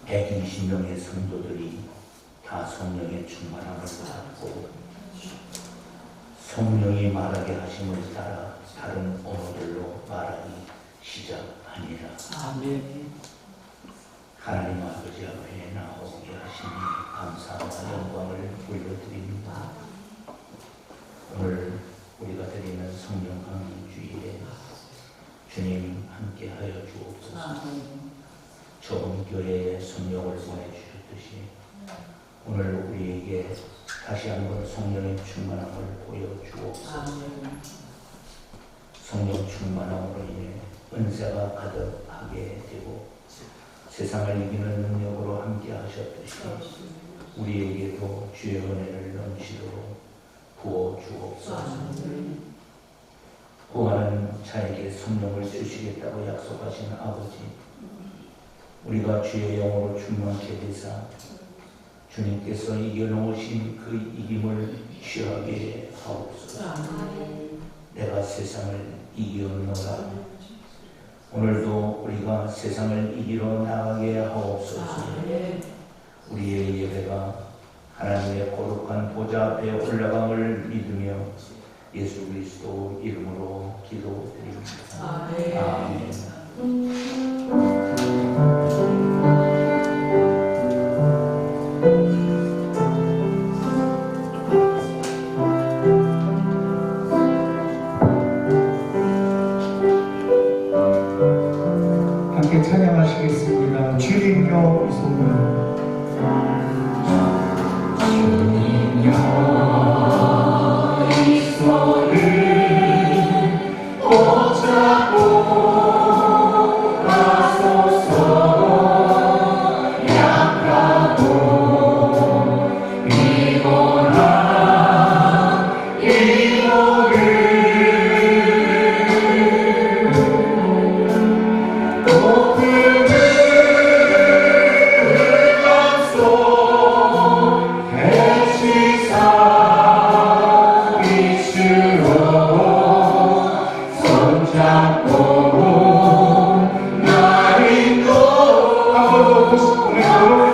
120명의 성도들이 다 성령의 충만함을 받고 성령이 말하게 하심을 따라 다른 언어들로 말하기 시작하니라. 아멘. 하나님 아버지 앞에 나오게 하시니 감사와 영광을 올려드립니다. 오늘 우리가 드리는 성령 강림 주일에 주님 함께하여 주옵소서. 좋은 교회에 성령을 보내주셨듯이 오늘 우리에게 다시 한번 성령의 충만함을 보여주옵소서. 성령 충만함으로 인해 은사가 가득하게 되고 세상을 이기는 능력으로 함께 하셨듯이 우리에게도 주의 은혜를 넘치도록 부어 주옵소서. 구하는 자에게 성령을 주시겠다고 약속하신 아버지, 우리가 주의 영으로 충만케 되사 주님께서 이겨놓으신 그 이김을 취하게 하옵소서. 내가 세상을 이겼노라. 오늘도 우리가 세상을 이기러 나가게 하옵소서. 우리의 예배가 하나님의 거룩한 보좌 앞에 올라감을 믿으며 예수 그리스도 이름으로 기도드립니다. 아멘. 함께 찬양하시겠습니다. 주님여 이 소문. 주님여 이 손을 붙잡고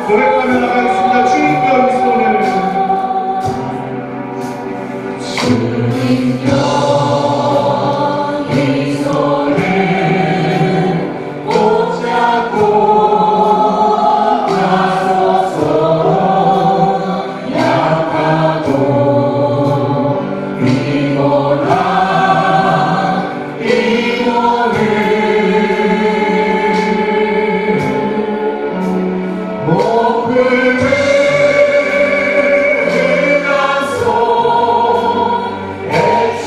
노래하며 나가겠습니다. 주님여 이 손을. 주님여 이 손을 붙잡고 나서서 약하도 피곤한 이 몸을 목을 가서 애치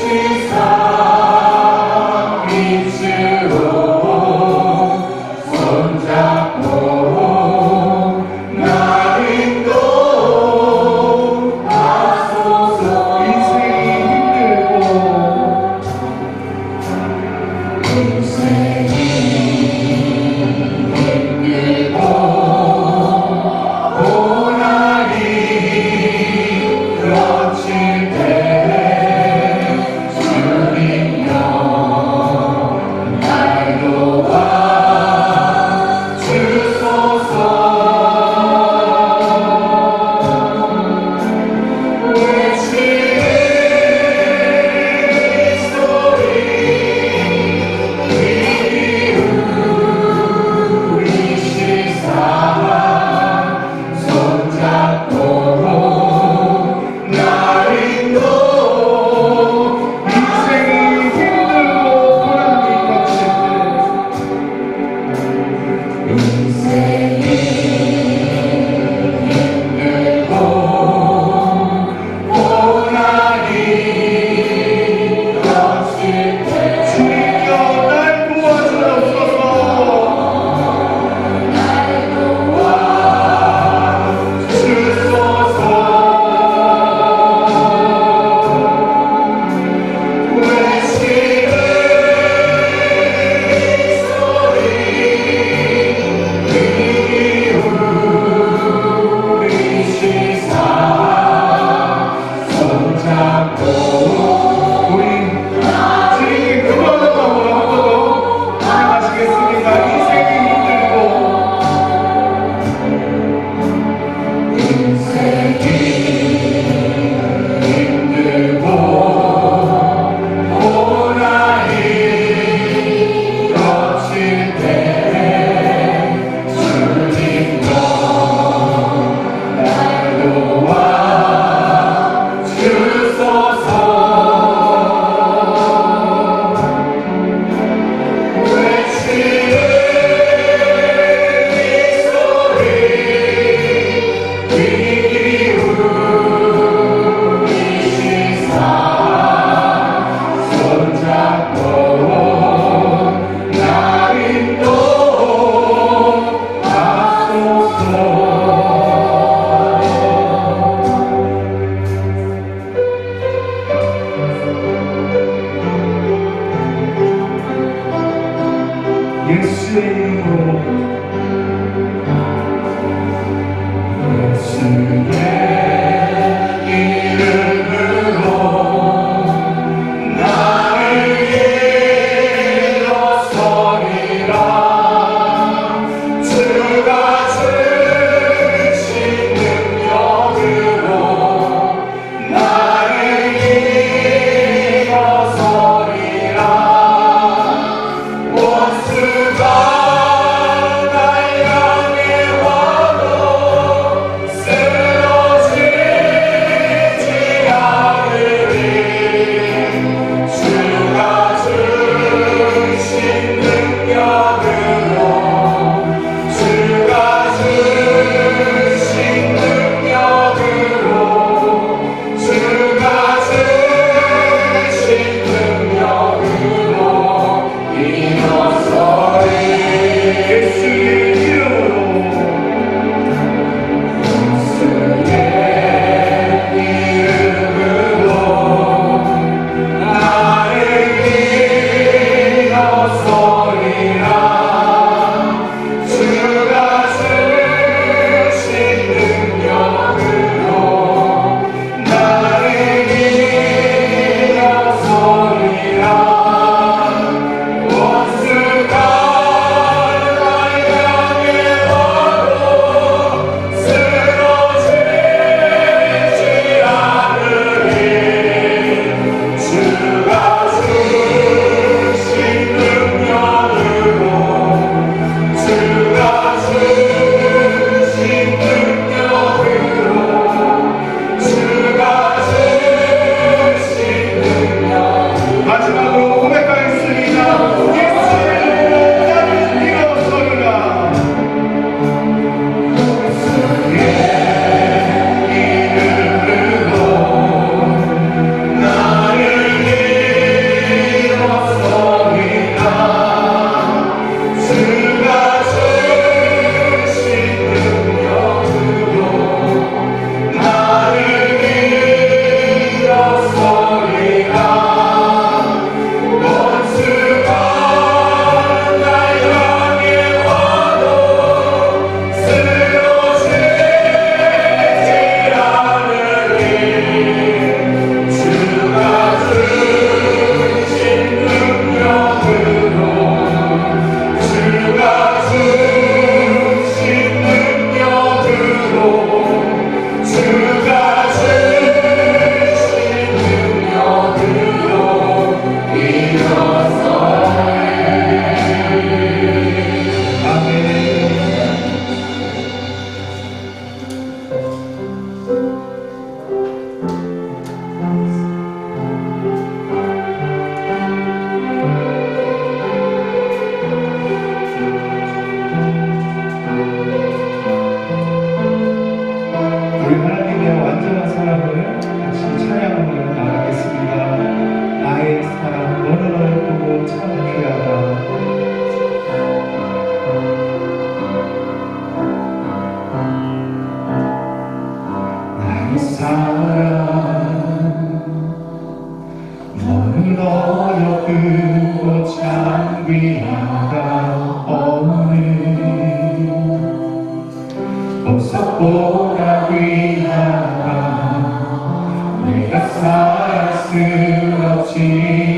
사랑스럽지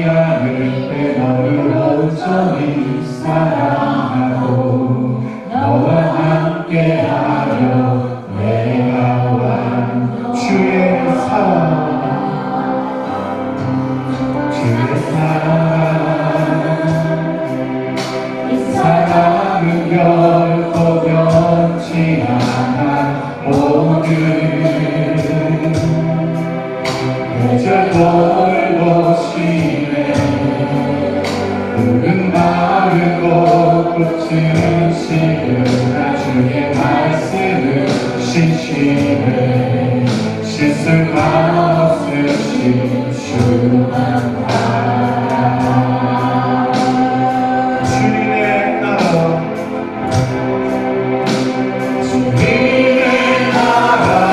않을 때 너를 온전히 사랑하고 너와 함께하려 내가 와 주의 사랑 이 사랑은 결코 변치 않아 모든 계절 돌보시네 흙은 마르고 꽃은 시들나 주의 말씀은 신실해 실수가 없으신 주만 바라 주님의 나라 주님의 나라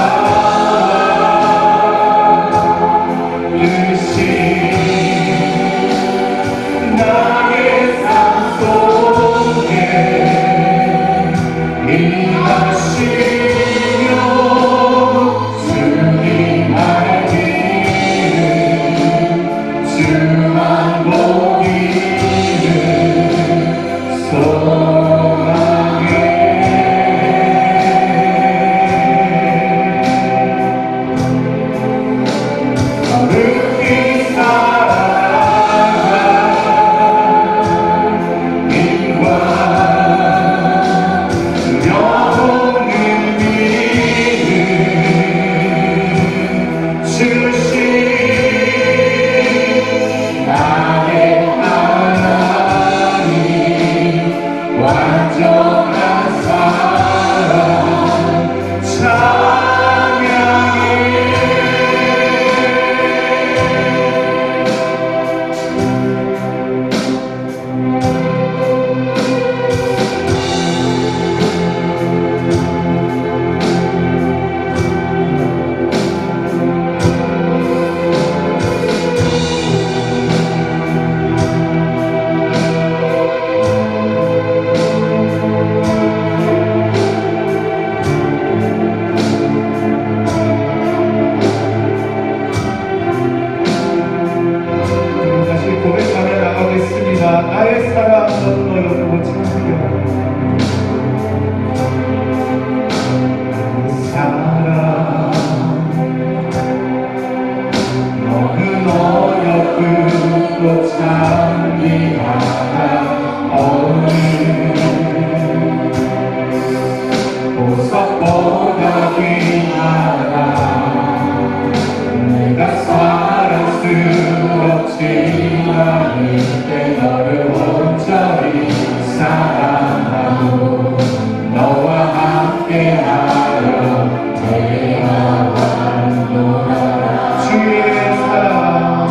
뜻이 나의 삶 속에 임하시며 주님 알기를 주만 보기를 소망해 거룩히 살아가 힘과 영혼을 믿는 주신 나의 하나님 완전한 사랑 찬양해 다시 고백하며 나가겠습니다. 나의 사랑 너로 찬송해 사랑 너는 어여쁘고 찬미하다 오늘 보석보다 귀하다 내가 사랑스럽지 않을 때 너를 온전히 사랑하고 너와 함께하여 내가 왔노라 주의 사랑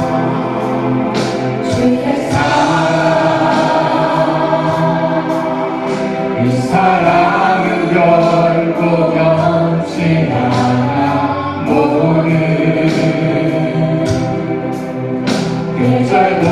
이 사랑은 결코 변치 않아 모든 계절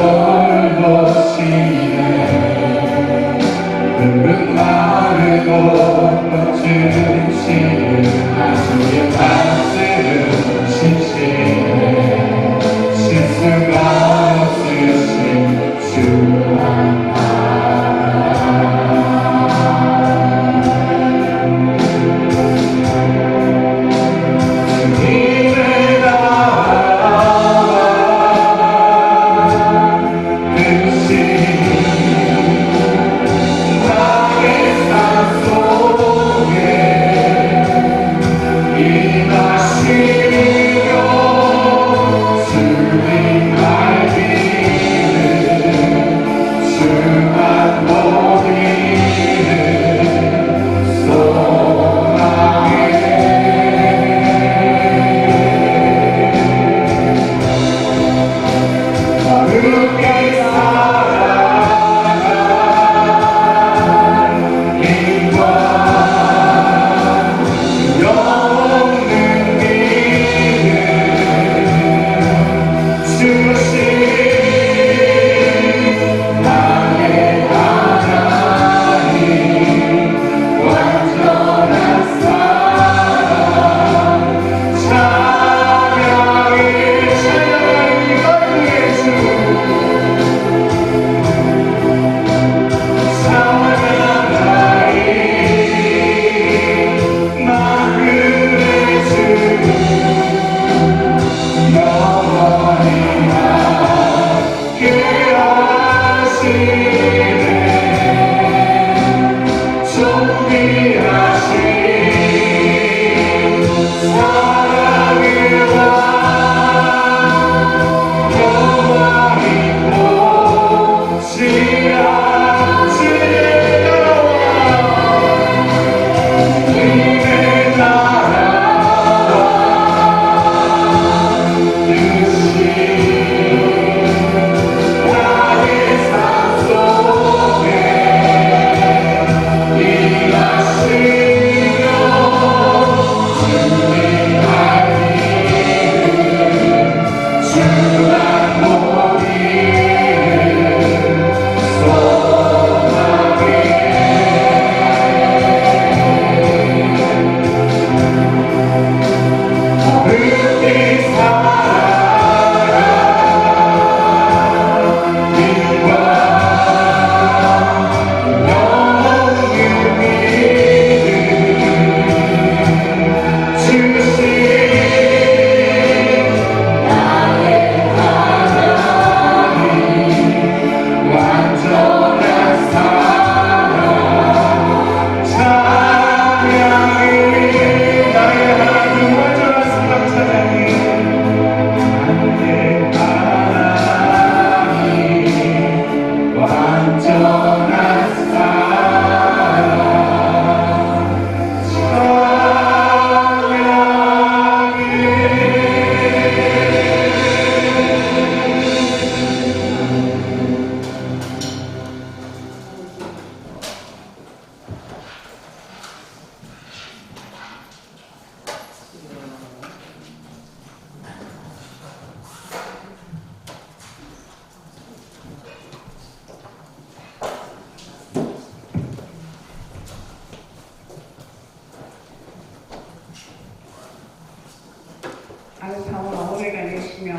되시며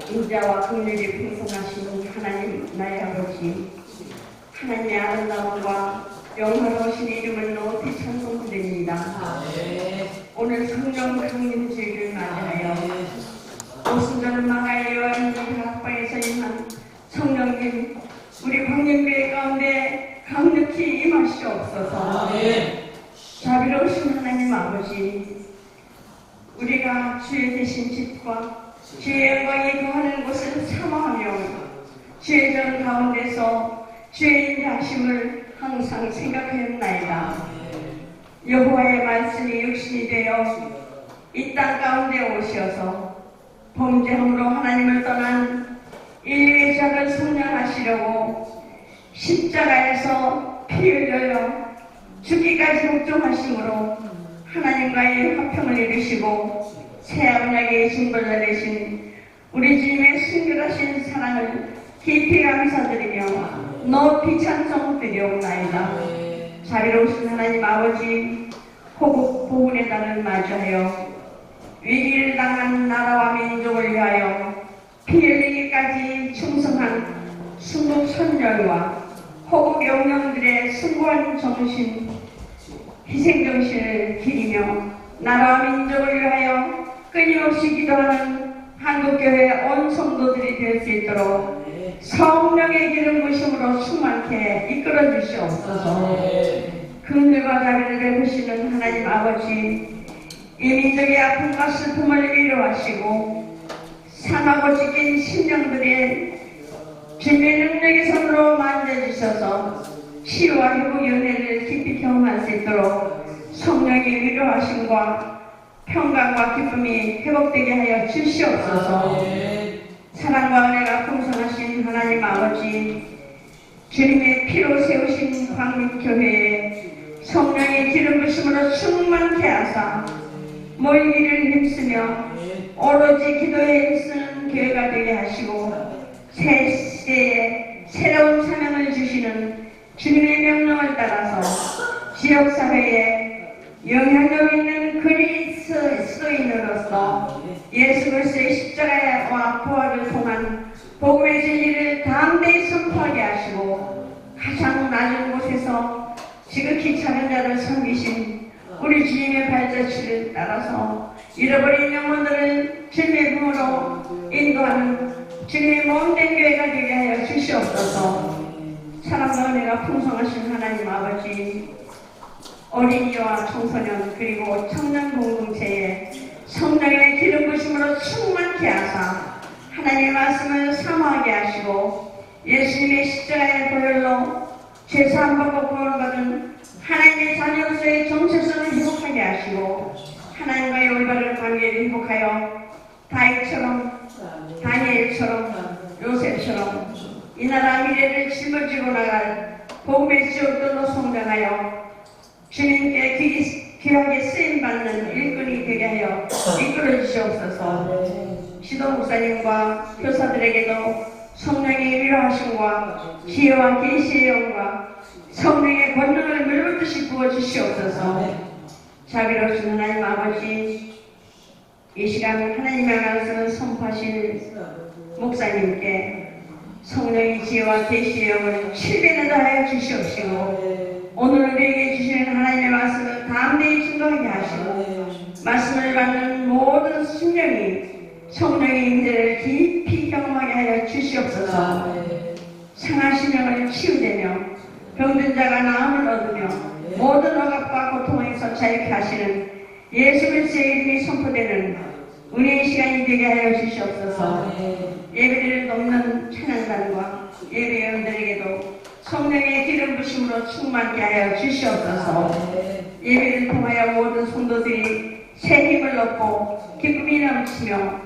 인자와 긍휼이 풍성하신 하나님 나의 아버지, 하나님의 아름다움과 영화로우신 이름을 높이 찬송드립니다. 오늘 성령 강림주일을 맞이하여 오순절 마가의 요한일기 학방에서 임한 성령님, 우리 광년교회 가운데 강력히 임하시옵소서. 자비로우신 하나님 아버지, 우리가 주의 되신 집과 주의 영광이 거하는 곳을 사모하며 주의 전 가운데서 주의 인자하심을 항상 생각하였나이다. 여호와의 말씀이 육신이 되어 이 땅 가운데 오셔서 범죄함으로 하나님을 떠난 인류의 작을 속량하시려고 십자가에서 피 흘려 죽기까지 복종하심으로 하나님과의 화평을 이루시고 새 언약의 증거자 되신 우리 주님의 순결하신 사랑을 깊이 감사드리며 높이 찬송드리옵나이다. 자비로우신 하나님 아버지, 호국 보훈의 달을 맞이하여 위기를 당한 나라와 민족을 위하여 피 흘리기까지 충성한 순국 선열과 호국 영령들의 숭고한 정신, 희생정신을 기리며 나라와 민족을 위하여 끊임없이 기도하는 한국교회 온 성도들이 될 수 있도록 성령의 기름 부심으로 충만케 이끌어 주시옵소서. 긍휼과 자비를 베푸시는 하나님 아버지, 이 민족의 아픔과 슬픔을 위로하시고 상하고 찢긴 심령들의 주님의 능력의 손으로 만져주셔서 치유와 회복의 은혜를 깊이 경험할 수 있도록 성령의 위로하심과 평강과 기쁨이 회복되게 하여 주시옵소서. 사랑과 은혜가 풍성하신 하나님 아버지, 주님의 피로 세우신 광림교회에 성령의 기름 부심으로 충만케 하사 모이기를 힘쓰며 오로지 기도에 힘쓰는 교회가 되게 하시고 새 시대에 새로운 사명을 주시는 주님의 명령을 따라서 지역사회에 영향력 있는 그리스도인으로서 예수 그리스도의 십자가와 부활을 통한 복음의 진리를 담대히 선포하게 하시고 가장 낮은 곳에서 지극히 작은 자를 섬기신 우리 주님의 발자취를 따라서 잃어버린 영혼들을 주님의 품으로 인도하는 주님의 몸된 교회가 되게 하여 주시옵소서. 사랑과 은혜가 풍성하신 하나님 아버지, 어린이와 청소년 그리고 청년 공동체에 성령의 기름 부심으로 충만케 하사 하나님의 말씀을 사모하게 하시고 예수님의 십자가의 보혈로 죄사함 받고 구원받은 하나님의 자녀로서의 정체성을 회복하게 하시고 하나님과의 올바른 관계를 회복하여 다윗처럼, 다니엘처럼, 요셉처럼 이 나라 미래를 짊어지고 나갈 복음의 지옥들로 성장하여 주님께 귀하게 쓰임받는 일꾼이 되게 하여 이끌어 주시옵소서. 시도 목사님과 교사들에게도 성령의 위로하심과 지혜와 계시의 영과 성령의 권능을 물붓듯이 부어주시옵소서. 자비로우신 하나님 아버지, 이 시간 하나님의 말씀을 선포하실 목사님께 성령의 지혜와 계시의 영을 7배나 더하여 주시옵시고 오늘 우리에게 주시는 하나님의 말씀을 담대히 증거하게 하시고 말씀을 받는 모든 심령이 성령의 임재를 깊이 경험하게 하여 주시옵소서. 상한 심령을 치유되며 병든 자가 나음을 얻으며 모든 억압과 고통에서 자유케 하시는 예수 그리스도의 이름이 선포되는 은혜의 시간이 되게 하여 주시옵소서. 예배를 돕는 찬양단과 예배원들에게도 성령의 기름 부심으로 충만케 하여 주시옵소서. 예배를 통하여 모든 성도들이 새 힘을 얻고 기쁨이 넘치며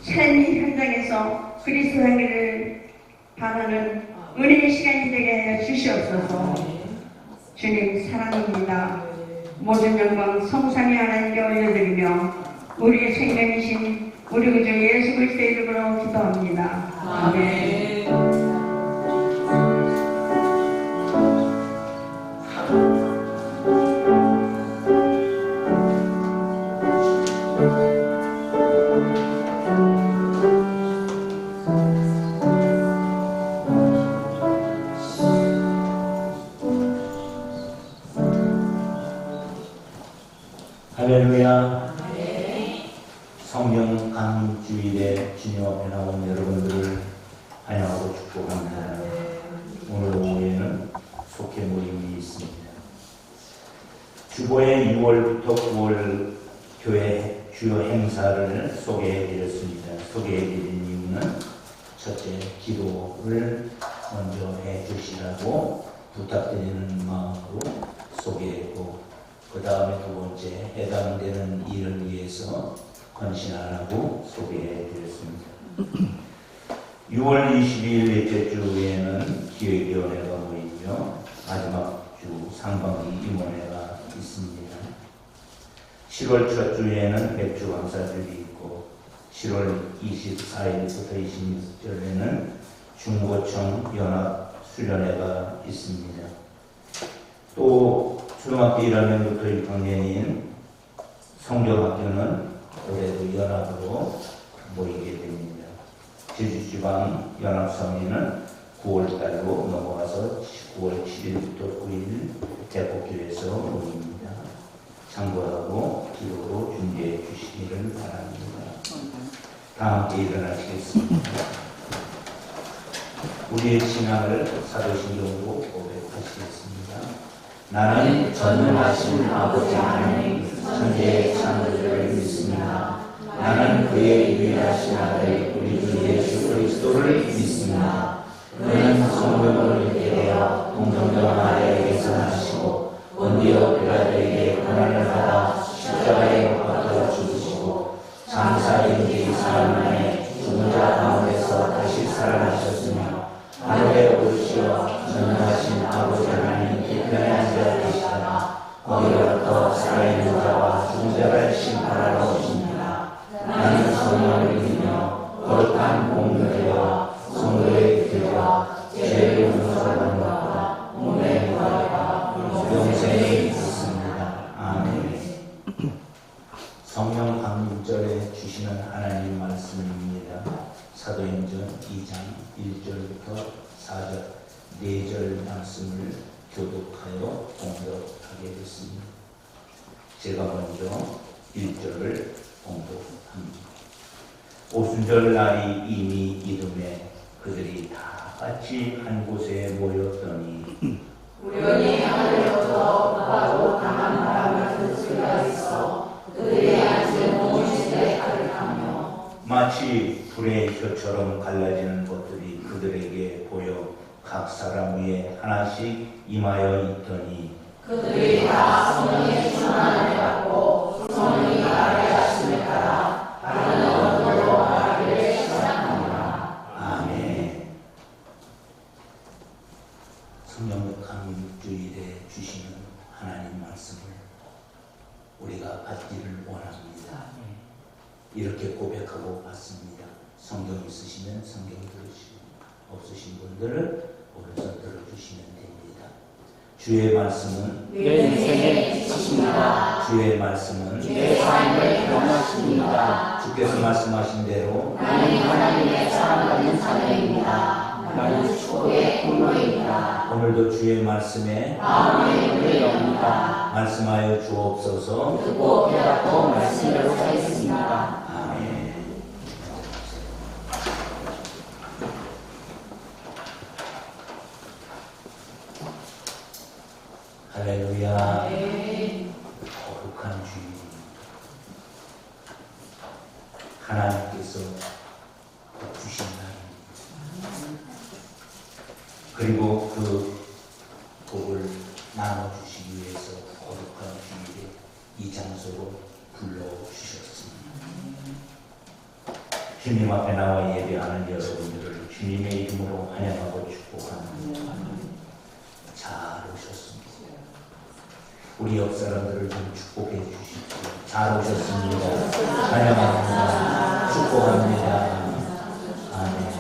삶의 현장에서 그리스도 향기를 바라는 은혜의 시간이 되게 하여 주시옵소서. 주님 사랑합니다. 모든 영광 성삼위 하나님께 올려드리며 우리의 생명이신 우리 구주 예수 그리스도의 이름으로 기도합니다. 아멘. 주일에 주님 앞에 나온 여러분들을 환영하고 축복합니다. 오늘 오후에는 속회 모임이 있습니다. 주보의 6월부터 9월 교회 주요 행사를 소개해 드렸습니다. 소개해 드린 이유는 첫째, 기도를 먼저 해 주시라고 부탁드리는 마음으로 소개했고, 그 다음에 두 번째, 해당되는 일을 위해서 헌신하라고 소개해 드렸습니다. 6월 22일 넷째 주에는 기획위원회가 모이며 마지막 주 상반기 임원회가 있습니다. 7월 첫 주에는 맥주 강사들이 있고 7월 24일부터 26일에는 중고청 연합 수련회가 있습니다. 또 초등학교 1학년부터 6학년인 성경학교는 올해도 연합으로 모이게 됩니다. 제주지방 연합성회는 9월달로 넘어가서 9월 7일부터 9일 대포교에서 모입니다. 참고하고 기도로 준비해 주시기를 바랍니다. 다 함께 일어나시겠습니다. 우리의 신앙을 사도신경으로 고백하시겠습니다. 나는 전능하신 아버지 하나님 천지의 창조주를 믿습니다. 나는 그의 유일하신 아들 우리 주 예수 그리스도를 믿습니다. 그는 성령으로 있게 되어 동정녀 마리아에게서 나시고 본디오 빌라도에게 고난을 받아 십자가에 못 박혀 죽으시고 장사인 뒤 사흘 만에 죽은 자 가운데서 다시 살아나셨으며 하늘에 오르시어 전능하신 아버지 하나님 뒤편에 앉아 계시다가 거기로부터 살아있는 자와 죽은 자를 심판하러 오십니다. 나는 성령을 믿으며 거룩한 공교회와 성도의 교회와 죄를 용서받는 것과 몸의 부활과 영생이 있습니다. 아멘. 성령 강림절에 주시는 하나님 말씀입니다. 사도행전 2장 1절부터 4절 4절 말씀을 교독하여 봉독하게 됐습니다. 제가 먼저 1절을 봉독합니다. 오순절 날이 이미 이듬해 그들이 다 같이 한 곳에 모였더니 우연히 하늘로부터 높고 강한 바람 같은 소리가 있어 그들이 앉은 온 집에 가득하며 마치 불의 혀처럼 갈라지는 것들이 그들에게 보여 각 사람 위에 하나씩 임하여 있더니 그들이 다 성령의 충만함을 받고 성령이 말하게 하심을 따라 다른 언어로 말하기를 시작하니라. 아멘. 성령 강림주일에 주시는 하나님 말씀을 우리가 받기를 원합니다. 이렇게 고백하고 받습니다. 성경 있으시면 성경 들으시고 없으신 분들은 오른손 들어주시면 됩니다. 주의 말씀은 내 인생의 빛이십니다. 주의 말씀은 내 삶을 변화십니다. 주께서 말씀하신 대로 나는 하나님의 사랑받는 자녀입니다. 나는 축복의 공로입니다. 오늘도 주의 말씀에 마음의 문을 엽니다. 말씀하여 주옵소서. 듣고 깨닫고 말씀대로 살겠습니다. 아멘. 할렐루야. 거룩한 주님, 하나님께서 주신 날입니다. 그리고 그 복을 나눠주시기 위해서 거룩한 주일에 이 장소로 불러주셨습니다. 주님 앞에 나와 예배하는 여러분들을 주님의 이름으로 환영하고 축복합니다. 잘 오셨습니다. 우리 옆 사람들을 좀 축복해 주십시오. 잘 오셨습니다. 환영합니다. 축복합니다. 아멘.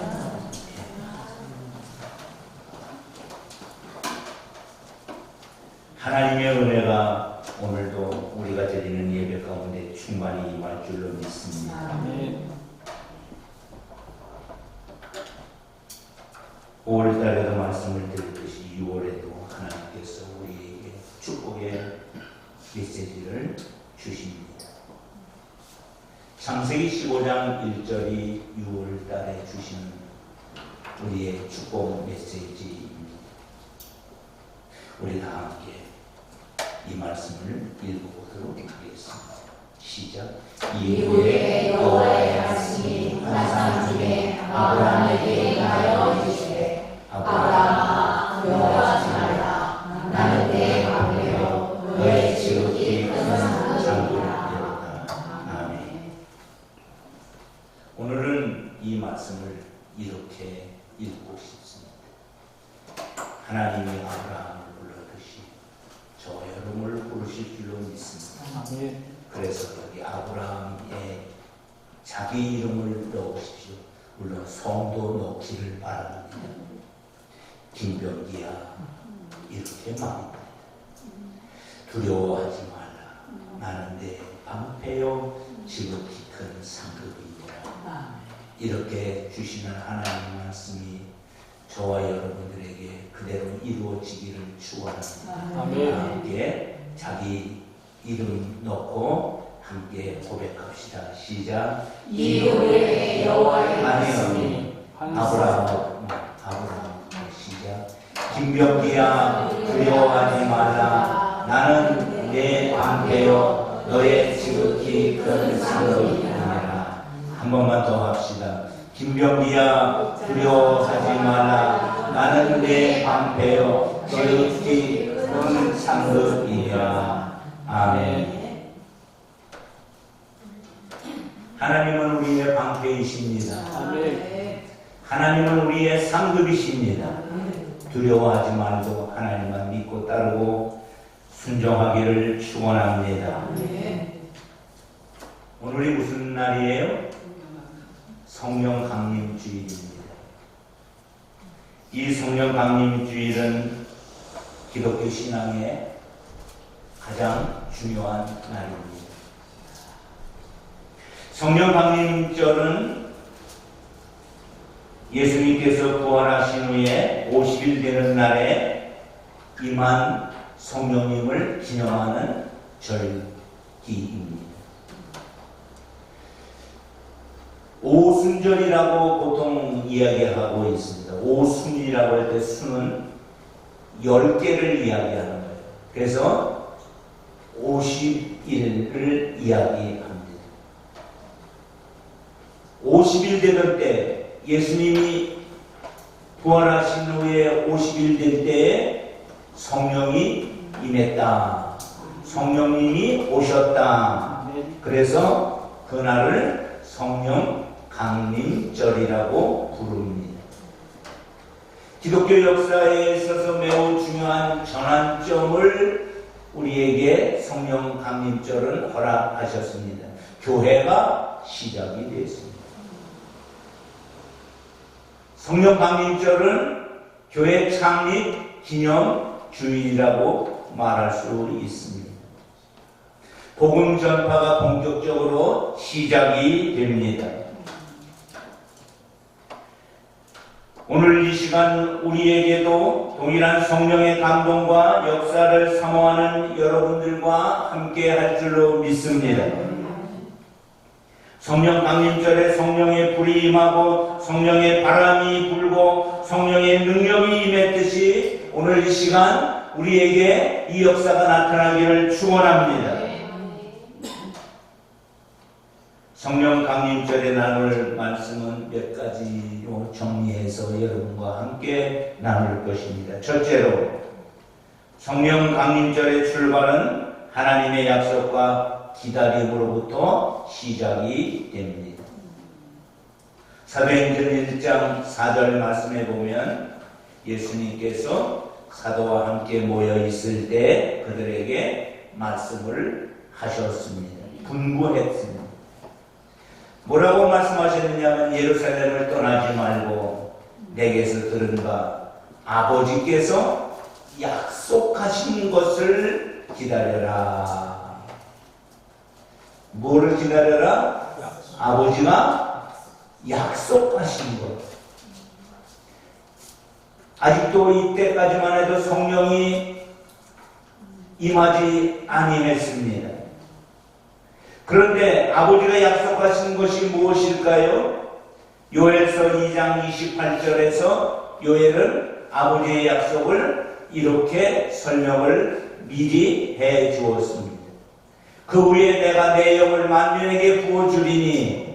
하나님의 은혜가 오늘도 우리가 드리는 예배 가운데 충만히 임할 줄로 믿습니다. 아멘. 5월달에도 말씀을 드렸듯이 6월에도 하나님께서 우리에게 축복의 메시지를 주십니다. 창세기 15장 1절이 6월 달에 주시는 우리의 축복 메시지입니다. 우리 다 함께 이 말씀을 읽어보도록 하겠습니다. 시작. 이후에 여호와의 말씀이 환상 중에 아브라함에게 임하여 이르시되 아브라함아 두려워하지 말라. 나는 내 방패요 너의 지극히 큰 상급이라. 아멘. 오늘은 이 말씀을 이렇게 읽고 싶습니다. 하나님이 아브라함을 불렀듯이 저 여러분을 부르실 줄로 믿습니다. 그래서 여기 아브라함의 자기 이름을 넣으십시오. 물론 성도 넣기를 바랍니다. 김병기야 이렇게 말합니다. 두려워하지 말라. 나는 내 방패요 지극히 큰 상급이니라. 이렇게 주시는 하나님 말씀이 저와 여러분들에게 그대로 이루어지기를 축원합니다. 함께 자기 이름 넣고 함께 고백합시다. 시작. 이후에 여호와의 아니요. 아브라함 시작. 김병기야 두려워하지 말라. 나는 내 방패요 너의 지극히 큰 상급이니라. 한 번만 더 합시다. 김병기야 두려워하지 말라. 나는 내 방패요 지극히 큰 상급이니라. 아멘. 하나님은 우리의 방패이십니다. 하나님은 우리의 상급이십니다. 두려워하지 말고 하나님만 믿고 따르고 순종하기를 축원합니다. 오늘이 무슨 날이에요? 성령 강림 주일입니다. 이 성령 강림 주일은 기독교 신앙의 가장 중요한 날입니다. 성령 강림절은 예수님께서 부활하신 후에 50일 되는 날에 임한 성령님을 기념하는 절기입니다. 오순절이라고 보통 이야기하고 있습니다. 오순이라고 할 때 수는 10개를 이야기하는 거예요. 그래서 50일을 이야기합니다. 50일 되던 때 예수님이 부활하신 후에 50일 될 때에 성령이 임했다. 성령님이 오셨다. 그래서 그날을 성령 강림절이라고 부릅니다. 기독교 역사에 있어서 매우 중요한 전환점을 우리에게 성령 강림절은 허락하셨습니다. 교회가 시작이 되었습니다. 성령 강림절은 교회 창립 기념 주일이라고 말할 수 있습니다. 복음 전파가 본격적으로 시작이 됩니다. 오늘 이 시간 우리에게도 동일한 성령의 감동과 역사를 사모하는 여러분들과 함께 할 줄로 믿습니다. 성령 강림절에 성령의 불이 임하고 성령의 바람이 불고 성령의 능력이 임했듯이 오늘 이 시간 우리에게 이 역사가 나타나기를 축원합니다. 성령 강림절에 나눌 말씀은 몇 가지로 정리해서 여러분과 함께 나눌 것입니다. 첫째로 성령 강림절의 출발은 하나님의 약속과 기다림으로부터 시작이 됩니다. 사도행전 1장 4절 말씀에 보면 예수님께서 사도와 함께 모여 있을 때 그들에게 말씀을 하셨습니다. 분부했습니다. 뭐라고 말씀하셨느냐면 예루살렘을 떠나지 말고 내게서 들은 바 아버지께서 약속하신 것을 기다려라. 뭐를 기다려라? 아버지가 약속하신 것. 아직도 이때까지만 해도 성령이 임하지 아니했습니다. 그런데 아버지가 약속하신 것이 무엇일까요? 요엘서 2장 28절에서 요엘은 아버지의 약속을 이렇게 설명을 미리 해 주었습니다. 그 후에 내가 내 영을 만민에게 부어주리니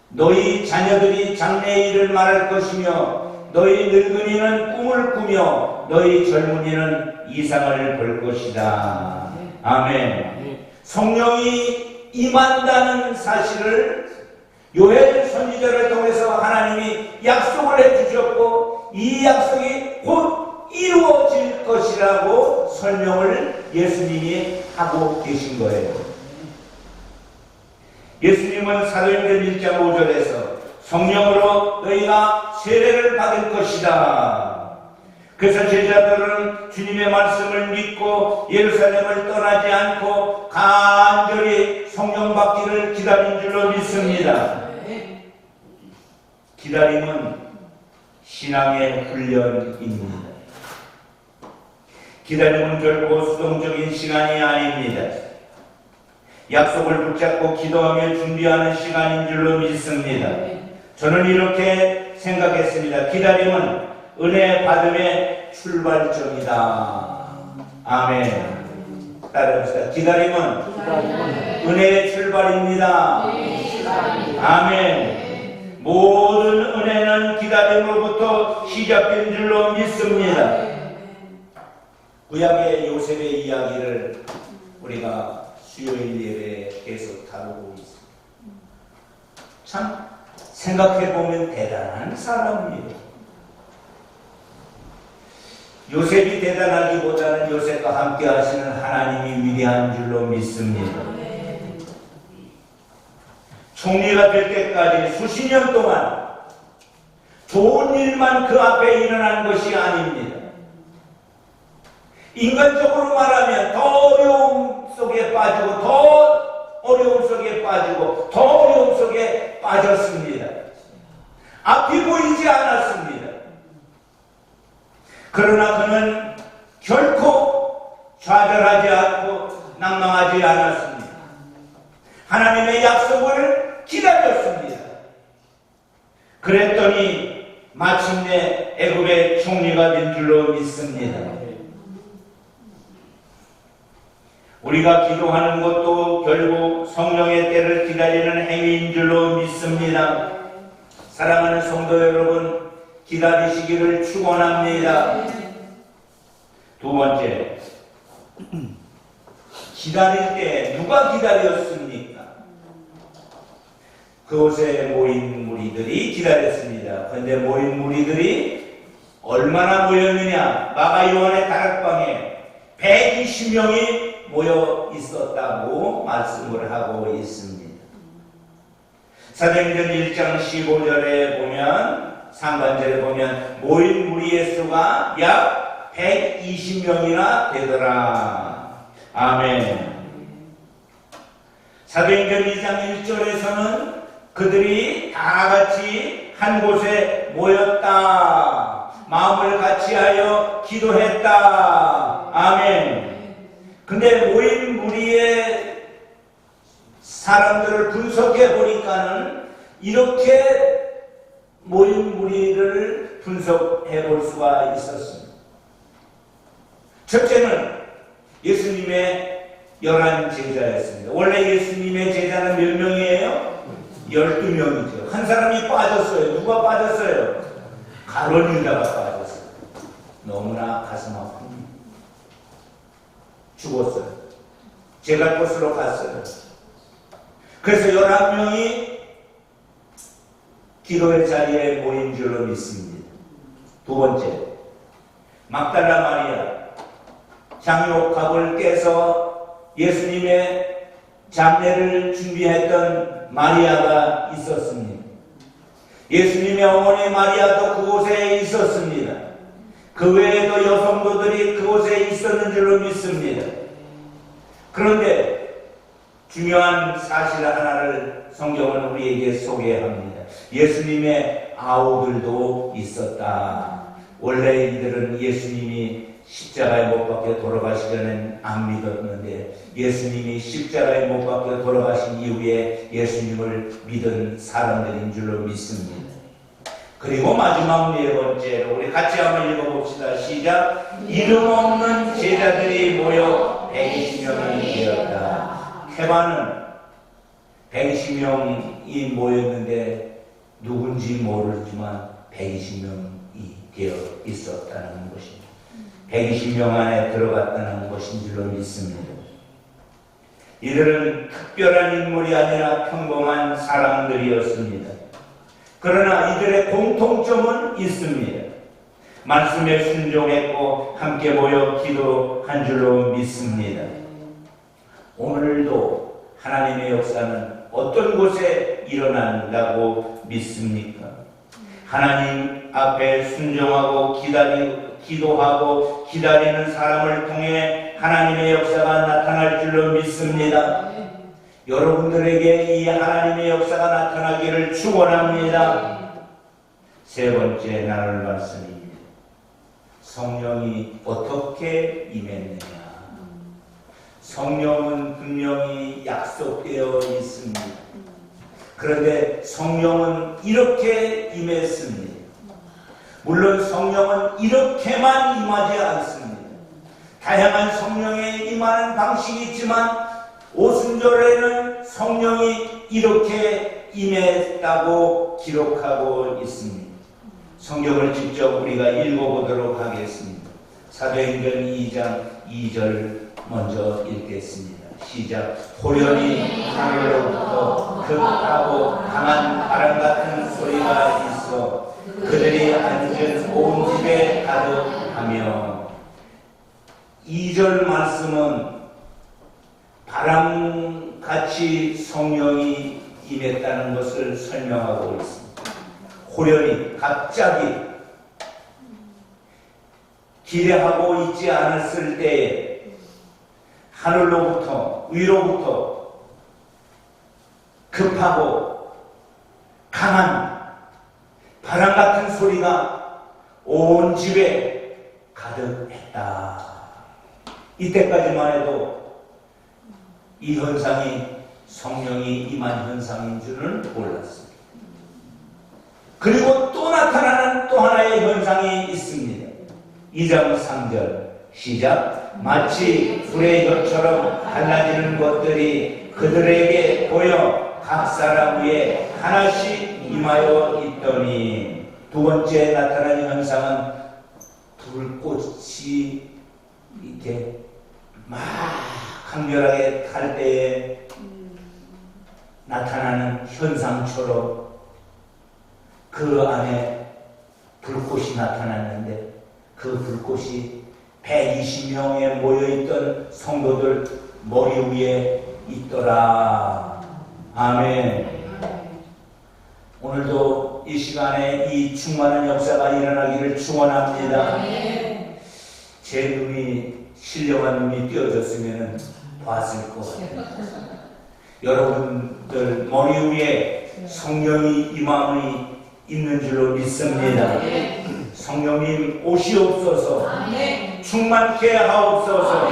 너희 자녀들이 장래의 일을 말할 것이며 너희 늙은이는 꿈을 꾸며 너희 젊은이는 이상을 볼 것이다. 아멘. 성령이 임한다는 사실을 요엘 선지자를 통해서 하나님이 약속을 해주셨고 이 약속이 곧 이루어질 것이라고 설명을 예수님이 하고 계신 거예요. 예수님은 사도행전 1장 5절에서 성령으로 너희가 세례를 받을 것이다. 그래서 제자들은 주님의 말씀을 믿고 예루살렘을 떠나지 않고 간절히 성령 받기를 기다린 줄로 믿습니다. 기다림은 신앙의 훈련입니다. 기다림은 결코 수동적인 시간이 아닙니다. 약속을 붙잡고 기도하며 준비하는 시간인 줄로 믿습니다. 저는 이렇게 생각했습니다. 기다림은 은혜 받음의 출발점이다. 아멘. 따라합시다. 기다림은 은혜의 출발입니다. 아멘. 모든 은혜는 기다림으로부터 시작된 줄로 믿습니다. 구약의 요셉의 이야기를 우리가 수요일 예배에 계속 다루고 있습니다. 참 생각해보면 대단한 사람이에요. 요셉이 대단하기보다는 요셉과 함께 하시는 하나님이 위대한 줄로 믿습니다. 총리가 될 때까지 수십 년 동안 좋은 일만 그 앞에 일어난 것이 아닙니다. 인간적으로 말하면 더 어려움 속에 빠지고 더 어려움 속에 빠지고 더 어려움 속에 빠졌습니다. 앞이 보이지 않았습니다. 그러나 그는 결코 좌절하지 않고 낭망하지 않았습니다. 하나님의 약속을 기다렸습니다. 그랬더니 마침내 애굽의 총리가 된 줄로 믿습니다. 우리가 기도하는 것도 결국 성령의 때를 기다리는 행위인 줄로 믿습니다. 사랑하는 성도 여러분, 기다리시기를 축원합니다. 두 번째, 기다릴 때 누가 기다렸습니까? 그곳에 모인 무리들이 기다렸습니다. 그런데 모인 무리들이 얼마나 모였느냐? 마가 요한의 다락방에 120명이 모여 있었다고 말씀을 하고 있습니다. 사도행전 1장 15절에 보면, 상반절에 보면 모인 무리의 수가 약 120명이나 되더라. 아멘. 사도행전 2장 1절에서는 그들이 다 같이 한 곳에 모였다. 마음을 같이하여 기도했다. 아멘. 근데 모인 무리의 사람들을 분석해 보니까는 이렇게 모인 무리를 분석해 볼 수가 있었습니다. 첫째는 예수님의 11 제자였습니다. 원래 예수님의 제자는 몇 명이에요? 12명이죠. 한 사람이 빠졌어요. 누가 빠졌어요? 가룟 유다가 빠졌어요. 너무나 가슴 아픕니다. 죽었어요. 제갈 곳으로 갔어요. 그래서 11명이 기도의 자리에 모인 줄로 믿습니다. 두 번째, 막달라 마리아, 장욕갑을 깨서 예수님의 장례를 준비했던 마리아가 있었습니다. 예수님의 어머니 마리아도 그곳에 있었습니다. 그 외에도 여성도들이 그곳에 있었는 줄로 믿습니다. 그런데 중요한 사실 하나를 성경은 우리에게 소개합니다. 예수님의 아우들도 있었다. 원래 이들은 예수님이 십자가에 못 박혀 돌아가시기 전엔 안 믿었는데 예수님이 십자가에 못 박혀 돌아가신 이후에 예수님을 믿은 사람들인 줄로 믿습니다. 그리고 마지막 네 번째로 우리 같이 한번 읽어봅시다. 시작. 이름 없는 제자들이 모여 120명이 되었다. 태반은 120명이 모였는데 누군지 모르지만 120명이 되어 있었다는 것입니다. 120명 안에 들어갔다는 것인 줄로 믿습니다. 이들은 특별한 인물이 아니라 평범한 사람들이었습니다. 그러나 이들의 공통점은 있습니다. 말씀에 순종했고 함께 모여 기도한 줄로 믿습니다. 오늘도 하나님의 역사는 어떤 곳에 일어난다고 믿습니까? 하나님 앞에 순종하고 기도하고 기다리는 사람을 통해 하나님의 역사가 나타날 줄로 믿습니다. 여러분들에게 이 하나님의 역사가 나타나기를 축원합니다. 세 번째 나눌 말씀입니다. 성령이 어떻게 임했느냐? 성령은 분명히 약속되어 있습니다. 그런데 성령은 이렇게 임했습니다. 물론 성령은 이렇게만 임하지 않습니다. 다양한 성령의 임하는 방식이 있지만 오순절에는 성령이 이렇게 임했다고 기록하고 있습니다. 성경을 직접 우리가 읽어보도록 하겠습니다. 사도행전 2장 2절 먼저 읽겠습니다. 시작. 호련히 하늘로부터 급하고 강한 바람 같은 소리가 있어 그들이 앉은 온 집에 가득하며. 2절 말씀은 바람같이 성령이 임했다는 것을 설명하고 있습니다. 호련히 갑자기 기대하고 있지 않았을 때에 하늘로부터 위로부터 급하고 강한 바람 같은 소리가 온 집에 가득했다. 이때까지만 해도 이 현상이 성령이 임한 현상인 줄은 몰랐습니다. 그리고 또 나타나는 또 하나의 현상이 있습니다. 2장 3절 시작. 마치 불의 혀처럼 갈라지는 것들이 그들에게 보여 각 사람 위에 하나씩 임하여 있더니. 두 번째 나타나는 현상은 불꽃이 이렇게 막 강렬하게 탈 때에 나타나는 현상처럼 그 안에 불꽃이 나타났는데 그 불꽃이 120명에 모여있던 성도들 머리 위에 있더라. 아멘. 오늘도 이 시간에 이 충만한 역사가 일어나기를 축원합니다. 제 눈이 신령한 눈이 띄어졌으면 봤을 것 같아요. 여러분들 머리 위에 성령이 임함이 있는 줄로 믿습니다. 성령님 오시옵소서. 충만케 하옵소서.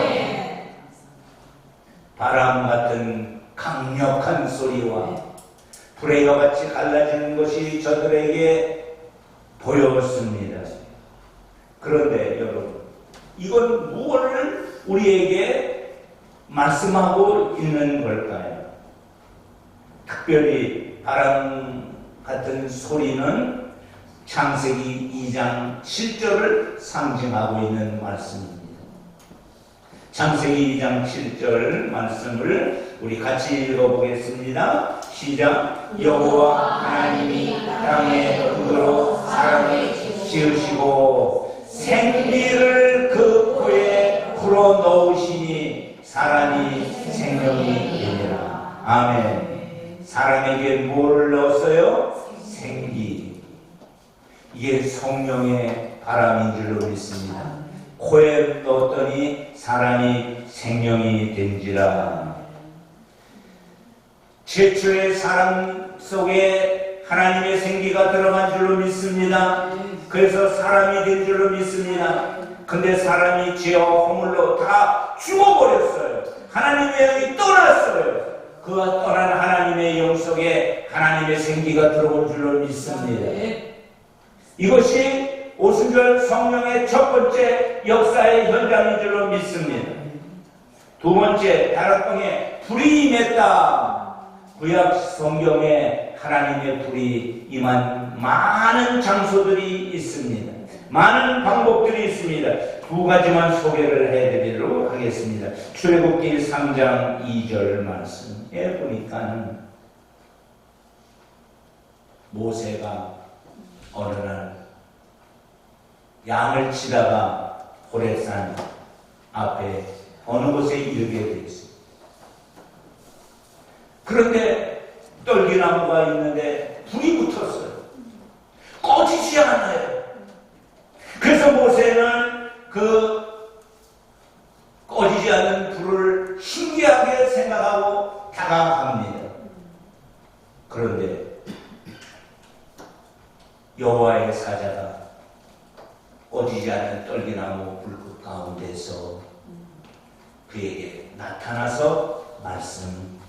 바람 같은 강력한 소리와 불의 혀같이 갈라지는 것이 저들에게 보였습니다. 그런데 여러분, 이건 무엇을 우리에게 말씀하고 있는 걸까요? 특별히 바람 같은 소리는 창세기 2장 7절을 상징하고 있는 말씀입니다. 창세기 2장 7절 말씀을 우리 같이 읽어보겠습니다. 시작. 여호와 하나님이 땅의 근거로 사람을 지으시고 생기를 그 코에 불어넣으시니 사람이 생명이 되니라. 아멘. 사람에게 뭐를 넣었어요? 생기. 이게 성령의 바람인 줄로 믿습니다. 코에 넣었더니 사람이 생명이 된지라. 최초의 사람 속에 하나님의 생기가 들어간 줄로 믿습니다. 그래서 사람이 된 줄로 믿습니다. 근데 사람이 죄와 허물로 다 죽어버렸어요. 하나님의 영이 떠났어요. 그 떠난 하나님의 영 속에 하나님의 생기가 들어온 줄로 믿습니다. 이것이 오순절 성령의 첫 번째 역사의 현장인 줄로 믿습니다. 두 번째, 다락방에 불이 임했다. 구약 성경에 하나님의 불이 임한 많은 장소들이 있습니다. 많은 방법들이 있습니다. 두 가지만 소개를 해드리도록 하겠습니다. 출애굽기 3장 2절 말씀에 보니까는 모세가 어느 날 양을 치다가 호렙산 앞에 어느 곳에 이르게 되었습니다. 그런데 떨기나무가 있는데 불이 붙었어요. 꺼지지 않아요. 그래서 모세는 그 꺼지지 않는 불을 신기하게 생각하고 다가갑니다. 그런데 여호와의 사자가 꺼지지 않는 떨기나무 불꽃 가운데서 그에게 나타나서 말씀합니다.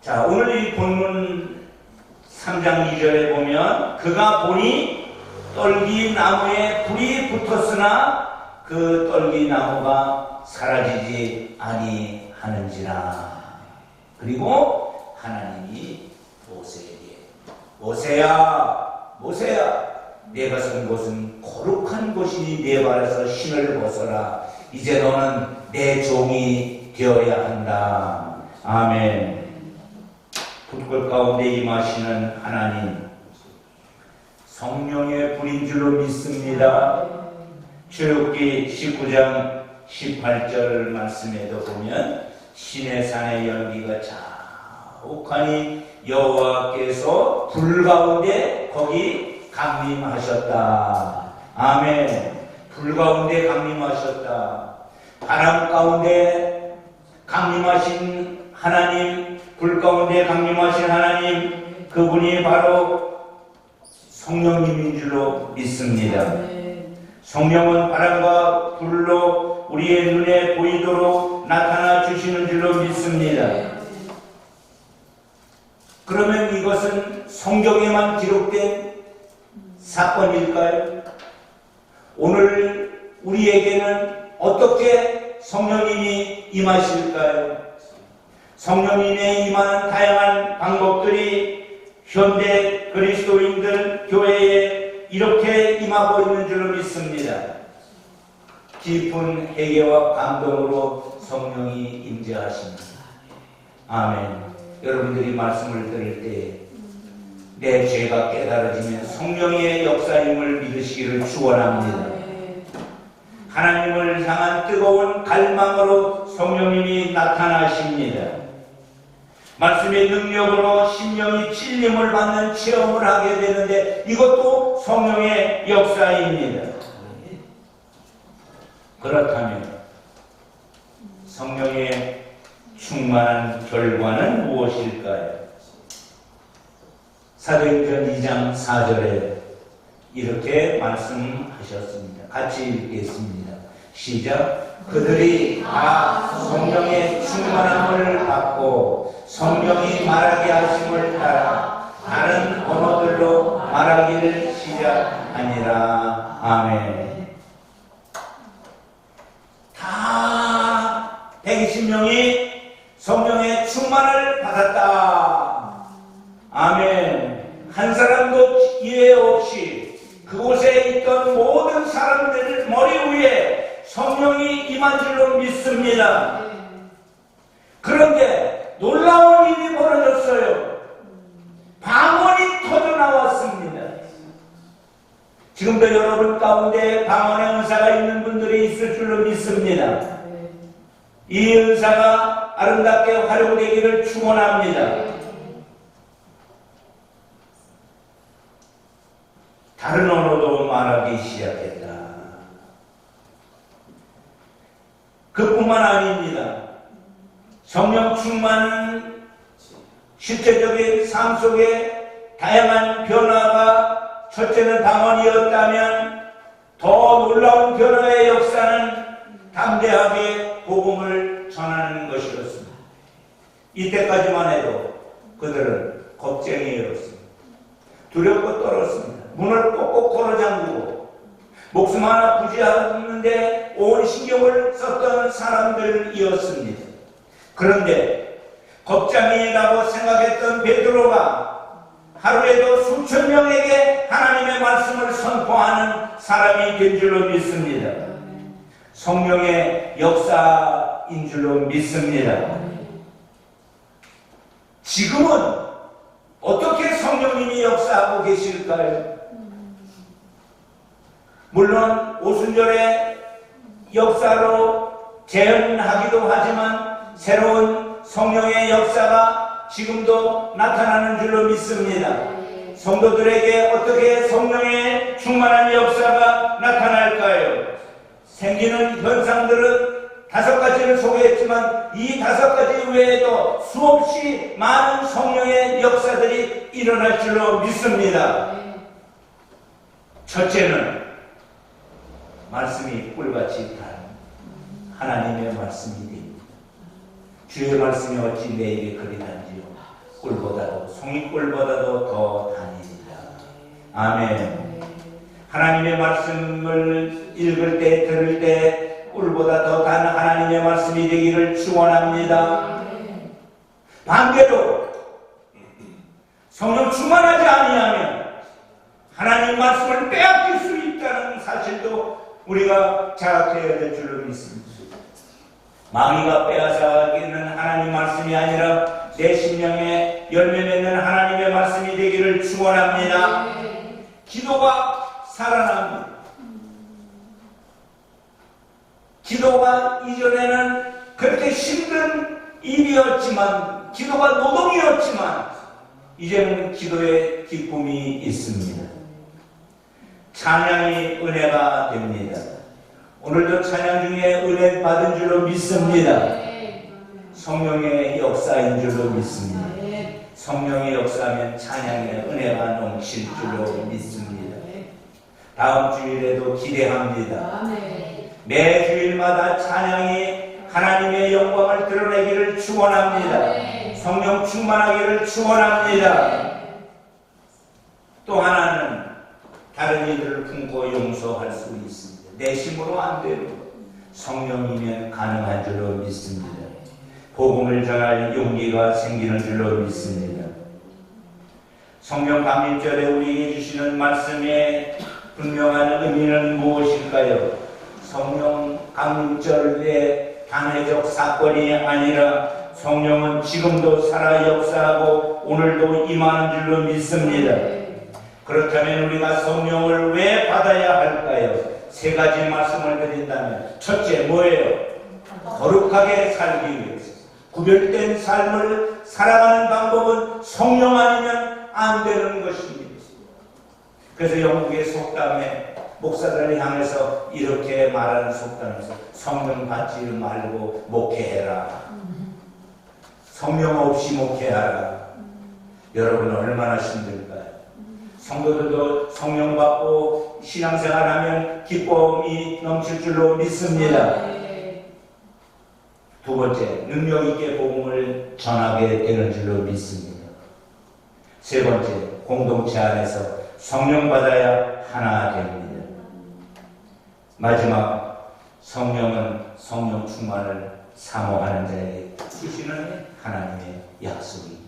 자, 오늘 이 본문 3장 2절에 보면 그가 보니 떨기나무에 불이 붙었으나 그 떨기나무가 사라지지 아니하는지라. 그리고 하나님이 모세에게 모세야 모세야 내가 선 곳은 거룩한 곳이니 내 발에서 신을 벗어라. 이제 너는 내 종이 되어야 한다. 아멘. 불꽃 가운데 임하시는 하나님, 성령의 불인 줄로 믿습니다. 출애굽기 19장 18절 말씀에도 보면 신의 산의 열기가 자욱하니 여호와께서 불 가운데 거기 강림하셨다. 아멘. 불 가운데 강림하셨다. 바람 가운데 강림하신 하나님, 불 가운데 강림하신 하나님, 그분이 바로 성령님인 줄로 믿습니다. 성령은 바람과 불로 우리의 눈에 보이도록 나타나 주시는 줄로 믿습니다. 그러면 이것은 성경에만 기록된 사건일까요? 오늘 우리에게는 어떻게 성령님이 임하실까요? 성령님의 임하는 다양한 방법들이 현대 그리스도인들 교회에 이렇게 임하고 있는 줄로 믿습니다. 깊은 회개와 감동으로 성령이 임재하십니다. 아멘. 여러분들이 말씀을 들을 때 내 죄가 깨달아지면 성령의 역사임을 믿으시기를 축원합니다. 하나님을 향한 뜨거운 갈망으로 성령님이 나타나십니다. 말씀의 능력으로 심령이 찔림을 받는 체험을 하게 되는데 이것도 성령의 역사입니다. 그렇다면 성령의 충만한 결과는 무엇일까요? 사도행전 2장 4절에 이렇게 말씀하셨습니다. 같이 읽겠습니다. 시작. 그들이 다 성령의 충만함을 받고 성령이 말하게 하심을 따라 다른 언어들로 말하기를 시작하니라. 아멘. 다 120명이 성령의 충만을 받았다. 아멘. 한 사람도 예외 없이 그곳에 있던 모든 사람들 머리 위에 성령이 임한 줄로 믿습니다. 그런데 놀라운 일이 벌어졌어요. 방언이 터져 나왔습니다. 지금도 여러분 가운데 방언의 은사가 있는 분들이 있을 줄로 믿습니다. 이 은사가 아름답게 활용되기를 축원합니다. 다른 언어도 말하기 시작했다. 그뿐만 아닙니다. 성령 충만은 실제적인 삶 속에 다양한 변화가 첫째는 방언이었다면 더 놀라운 변화의 역사는 담대하게 복음을 전하는 것이었습니다. 이때까지만 해도 그들은 겁쟁이였습니다. 두렵고 떨었습니다. 문을 꼭꼭 걸어잠그고 목숨 하나 부지하는데 온 신경을 썼던 사람들이었습니다. 그런데 겁쟁이라고 생각했던 베드로가 하루에도 수천 명에게 하나님의 말씀을 선포하는 사람이 된 줄로 믿습니다. 성령의 역사인 줄로 믿습니다. 지금은 어떻게 성령님이 역사하고 계실까요? 물론 오순절의 역사로 재현하기도 하지만 새로운 성령의 역사가 지금도 나타나는 줄로 믿습니다. 성도들에게 어떻게 성령의 충만한 역사가 나타날까요? 생기는 현상들은 5가지를 소개했지만 이 5가지 외에도 수없이 많은 성령의 역사들이 일어날 줄로 믿습니다. 첫째는 말씀이 꿀같이 단 하나님의 말씀이 됩니다. 주의 말씀이 어찌 내게 그리 단지요 꿀보다도 송이꿀보다도 더 다니리라. 아멘. 하나님의 말씀을 읽을 때 들을 때 꿀보다 더 단 하나님의 말씀이 되기를 축원합니다. 반대로 성령 충만하지 아니하면 하나님 말씀을 빼앗길 수 있다는 사실도 우리가 자각해야 될 줄로 믿습니다. 마귀가 빼앗아가기는 하나님 말씀이 아니라 내 심령에 열매 맺는 하나님의 말씀이 되기를 축원합니다. 기도가 살아납니다. 기도가 이전에는 그렇게 힘든 일이었지만, 기도가 노동이었지만 이제는 기도에 기쁨이 있습니다. 찬양이 은혜가 됩니다. 오늘도 찬양 중에 은혜 받은 줄로 믿습니다. 성령의 역사인 줄로 믿습니다. 성령의 역사하면 찬양의 은혜가 넘칠 줄로 믿습니다. 다음 주일에도 기대합니다. 매 주일마다 찬양이 하나님의 영광을 드러내기를 축원합니다. 성령 충만하기를 축원합니다. 또 하나는 다른 이들을 품고 용서할 수 있습니다. 내 힘으로 안 되는 것, 성령이면 가능한 줄로 믿습니다. 복음을 전할 용기가 생기는 줄로 믿습니다. 성령 감립절에 우리에게 주시는 말씀의 분명한 의미는 무엇일까요? 성령 감립절의 단회적 사건이 아니라 성령은 지금도 살아 역사하고 오늘도 임하는 줄로 믿습니다. 그렇다면 우리가 성령을 왜 받아야 할까요? 3가지 말씀을 드린다면, 첫째 뭐예요? 거룩하게 살기 위해서. 구별된 삶을 살아가는 방법은 성령 아니면 안 되는 것입니다. 그래서 영국의 속담에 목사들을 향해서 이렇게 말하는 속담에서 성령 받지 말고 목회해라. 성령 없이 목회하라. 여러분 얼마나 힘들까요? 성도들도 성령 받고 신앙생활하면 기쁨이 넘칠 줄로 믿습니다. 두 번째, 능력 있게 복음을 전하게 되는 줄로 믿습니다. 세 번째, 공동체 안에서 성령 받아야 하나 됩니다. 마지막, 성령은 성령 충만을 사모하는 자에게 주시는 하나님의 약속입니다.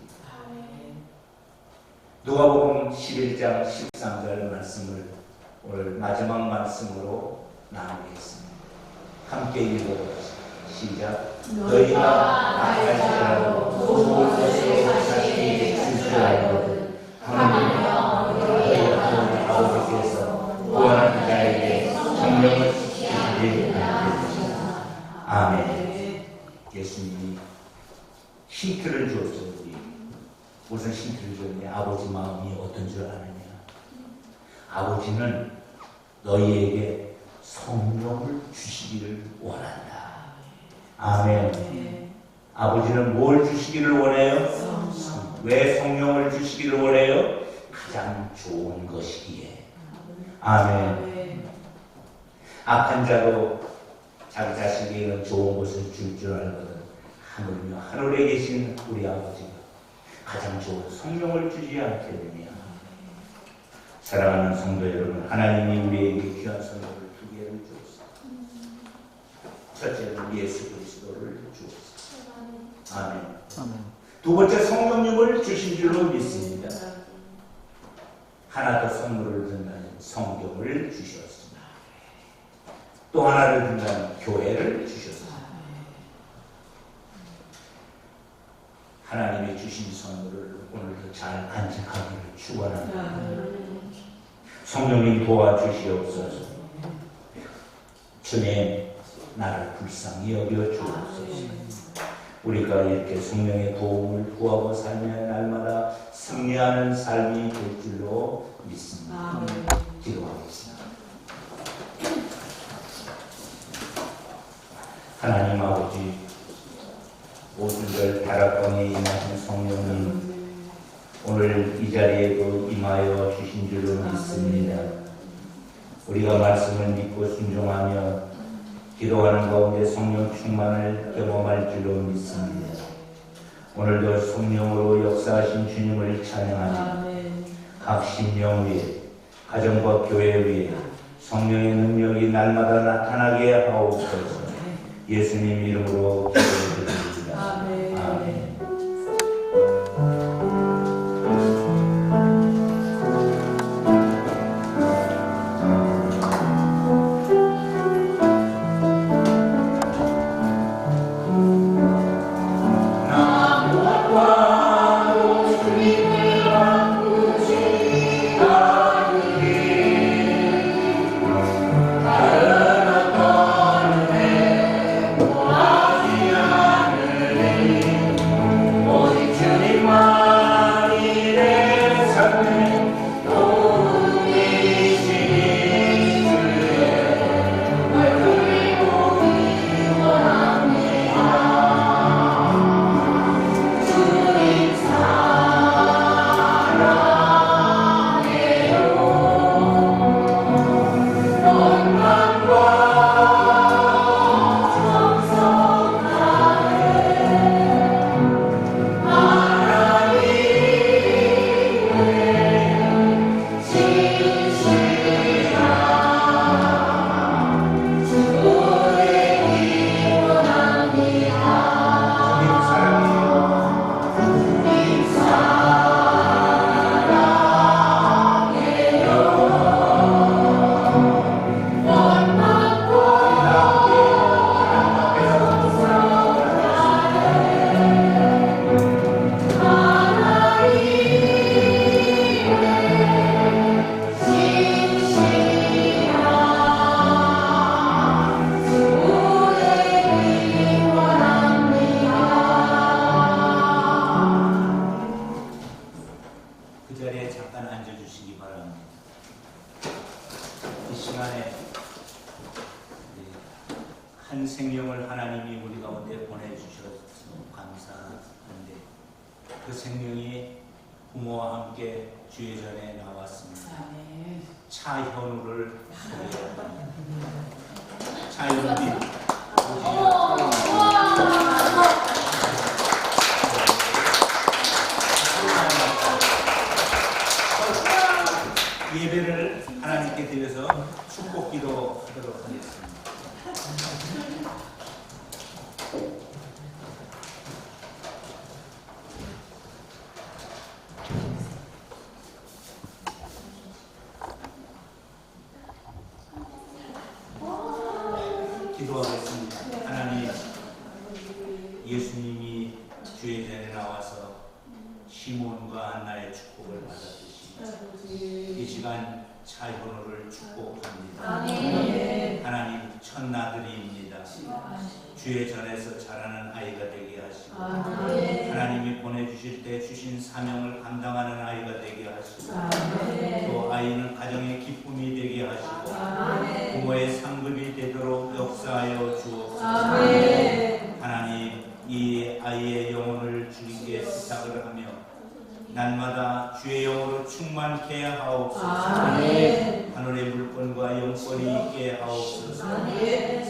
누가복음 11장 13절 말씀을 오늘 마지막 말씀으로 나누겠습니다. 함께 읽어보겠습니다. 시작. 너희가 나갈지라도 좋은 것을 자신에게 줄 줄 알거든 하나님이여 너희 하나님 아버지께서 구하는 자에게 성령을 주시지 않을 것이다. 아멘. 예수님이 힌트를 주었어요. 무슨 힌트를 줬냐? 아버지 마음이 어떤 줄 아느냐? 아버지는 너희에게 성령을 주시기를 원한다. 아멘. 아버지는 뭘 주시기를 원해요? 왜 성령을 주시기를 원해요? 가장 좋은 것이기에. 아멘. 악한 자도 자기 자식에게는 좋은 것을 줄 줄 알거든 하물며 하늘에 계신 우리 아버지가 가장 좋은 성령을 주지 않겠느냐. 사랑하는 성도 여러분, 하나님이 우리에게 귀한 선물을 두 개를 주었습니다. 첫째는 예수 그리스도를 주었습니다. 아멘. 두 번째 성령님을 주신 줄로 믿습니다. 하나 더 선물을 든다는 성경을 주셨습니다. 또 하나를 든다는 교회를 주셨습니다. 하나님이 주신 선물을 오늘도 잘 간직하기를 축원합니다. 성령님 도와주시옵소서. 주님 나를 불쌍히 여겨 주옵소서. 우리가 이렇게 성령의 도움을 구하고 살면 날마다 승리하는 삶이 될 줄로 믿습니다. 기도하겠습니다. 하나님 아버지, 오순절 다락방에 임하신 성령님, 오늘 이 자리에도 임하여 주신 줄로 믿습니다. 우리가 말씀을 믿고 순종하며 기도하는 가운데 성령 충만을 경험할 줄로 믿습니다. 오늘도 성령으로 역사하신 주님을 찬양하며 각 심령 위에, 가정과 교회 위에 성령의 능력이 날마다 나타나게 하옵소서. 예수님 이름으로 기도드립니다. 아멘. 한 생명을 하나님이 우리 가운데 보내주셔서 감사한데 그 생명이 부모와 함께 주의 전에 나왔습니다. 차현우를 소개합니다. 차현우님 예배를 하나님께 드려서 축복기도 하도록 하겠습니다. 기도하겠습니다. 하나님, 예수님이 주의 전에 나와서 시몬과 안나의 축복을 받았듯이 이 시간 차현우를 축복합니다. 하나님, 첫나들이입니다. 주의 전에서 자라는 아이가 되게 하시고 하나님이 보내주실 때 주신 사명을 감당하는 아이가 되게 하시고 또 아이는 가정의 기쁨이 되게 하시고 부모의 상급이 되도록 역사하여 주옵소서. 하나님, 이 아이의 영혼을 주님께 부탁을 하며 날마다 주의 영으로 충만케 하옵소서. 하늘의 물건과 영권이 있게 하옵소서.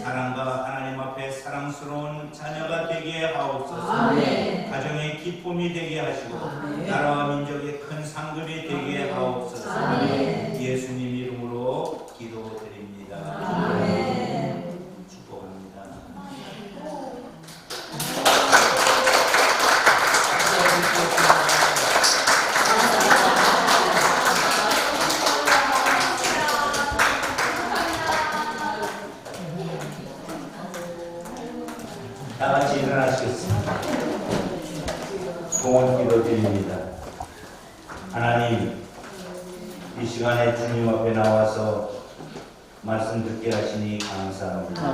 사랑과 하나님 앞에 사랑스러운 자녀가 되게 하옵소서. 가정의 기쁨이 되게 하시고 나라와 민족의 큰 상급이 되게 하옵소서. 예수님 이름으로 기도드립니다. 축복합니다. 다 같이 일어나시겠습니다. 공헌 기도 드립니다. 하나님, 이 시간에 주님 앞에 나와서 말씀 듣게 하시니 감사합니다.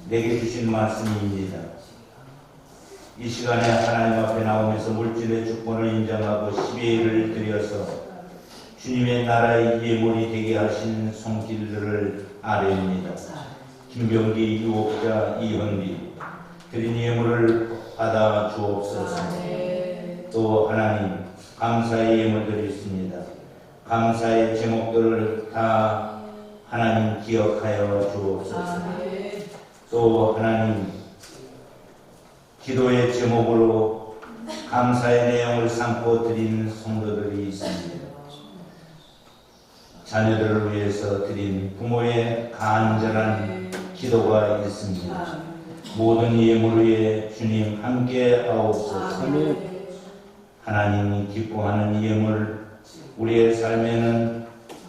내게 주신 말씀입니다. 이 시간에 하나님 앞에 나오면서 물질의 주권을 인정하고 10의 1을 드려서 주님의 나라의 예물이 되게 하신 손길들을 아뢰옵니다. 김병기, 유옥자, 이현비 드린 예물을 받아 주옵소서. 또 하나님, 감사의 예물들이 있습니다. 감사의 제목들을 다 하나님 기억하여 주옵소서. 또 하나님, 기도의 제목으로 감사의 내용을 삼고 드린 성도들이 있습니다. 자녀들을 위해서 드린 부모의 간절한 기도가 있습니다. 모든 예물 위에 주님 함께 하옵소서. 하나님이 기뻐하는 예물, 우리의 삶에는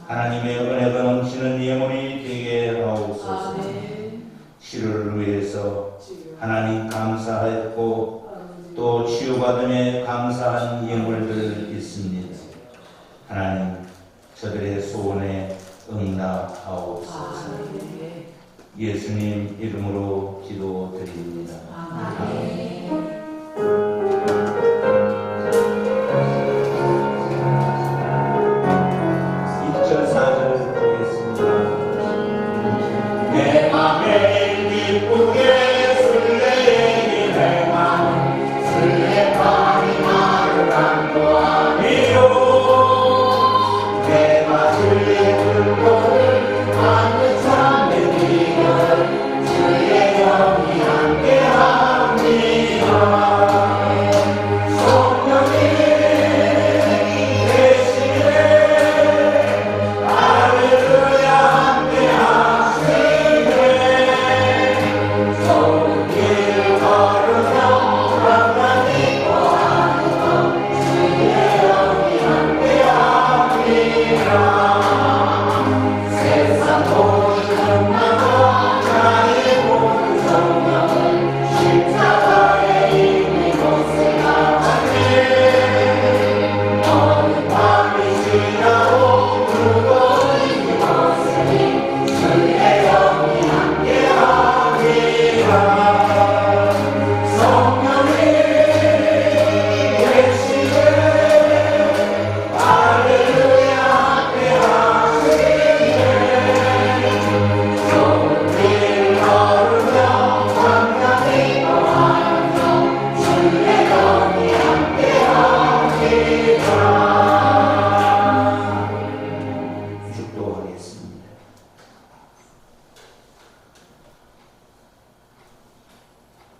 하나님의 은혜가 넘치는 예물이 되게 하옵소서. 치료를 위해서 하나님 감사했고 또 치유받음에 감사한 예물들 있습니다. 하나님, 저들의 소원에 응답하옵소서. 예수님 이름으로 기도드립니다. 아멘. 2절 4절 보겠습니다. 내 맘에 기쁘게 술래이니 내 맘 술래감이 나를 감도하니요. 내가 주의 불꽃을 하늘 참내 비결 주의 영이 함께합니다.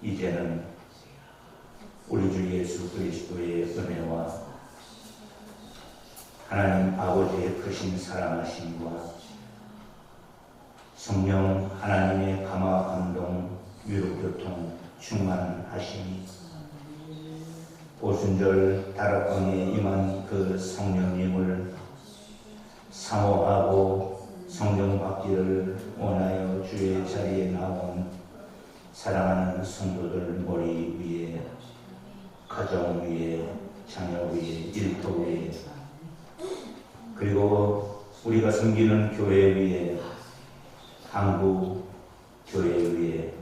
이제는 우리 주 예수 그리스도의 은혜와 하나님 아버지의 크신 사랑하심과 성령 하나님의 감화 감동 위로교통 충만하심이 오순절 다락방에 임한 그 성령님을 사모하고 성령 받기를 원하여 주의 자리에 나온 사랑하는 성도들 머리 위에, 가정 위에, 자녀 위에, 일터 위에, 그리고 우리가 섬기는 교회 위에, 한국 교회 위에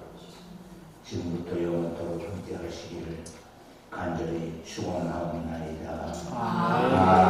지금부터 영원토록 함께 하시기를 간절히 축원하옵나이다. 아멘.